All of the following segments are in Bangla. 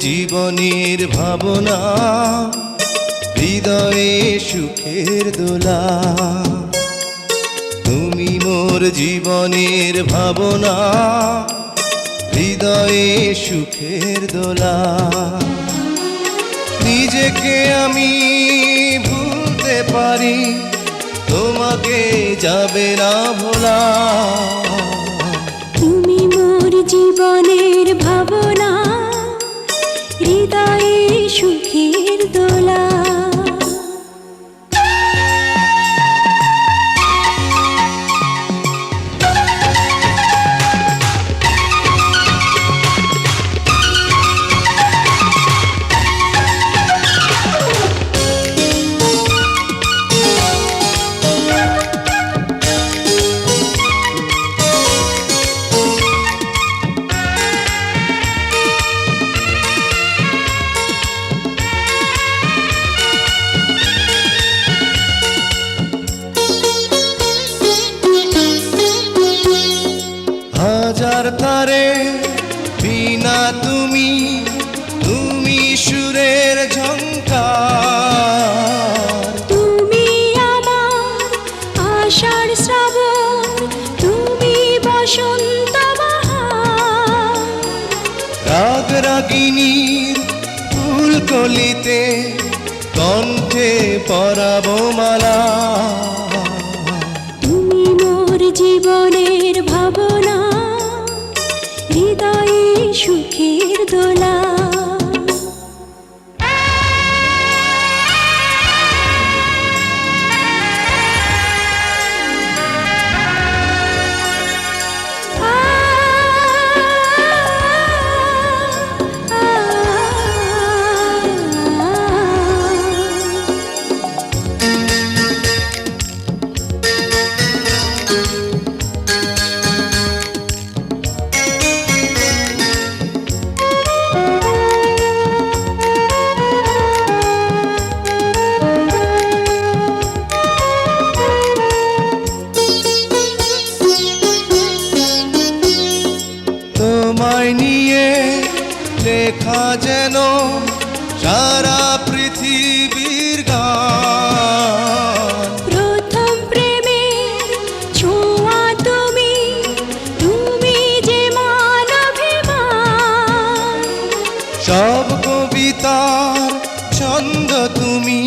জীবনের ভাবনা, হৃদয়ে সুখের দোলা। তুমি মোর জীবনের ভাবনা, হৃদয়ে সুখের দোলা। নিজেকে আমি ভুলতে পারি, তোমাকে যাবে না ভোলা। তুমি মোর জীবনের ভাবনা, হৃদয়ে সুখের দোলা। হাজার তারে বিনা তুমি, তুমি সুরের ঝংকার। তুমি আমার আষাঢ় শ্রাবণ, তুমি বসন্ত বাহার। রাগ রাগিনীর ফুলকলিতে কণ্ঠে পরাবো মালা। তুমি মোর জীবনের ভাবনা, হৃদয়ে সুখের দোলা। তোমায় নিয়ে লেখা যেন সারা পৃথিবীর গান। প্রথম প্রেমের ছোঁয়া তুমি, তুমি যে মানবিমান। সব কবিতার ছন্দ তুমি,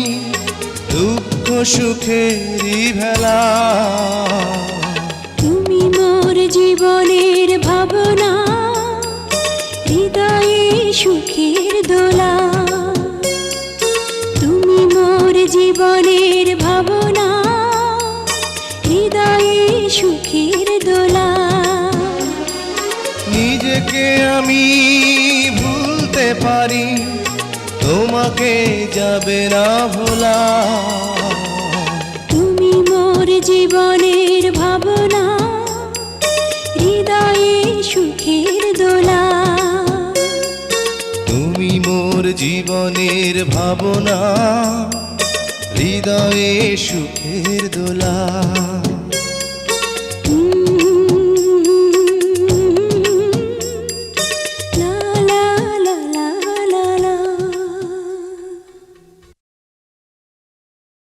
দুঃখ সুখেরই ভেলা। তুমি মোর জীবনের ভাবনা, হৃদয়ে সুখের দোলা। তুমি মোর জীবনের ভাবনা, হৃদয়ে সুখের দোলা। নিজেকে আমি ভুলতে পারি, তোমাকে যাবে না ভোলা। তুমি মোর জীবনের ভাবনা, হৃদয়ে সুখের দোলা। তুমি মোর জীবনের ভাবনা, হৃদয়ে সুখের দোলা।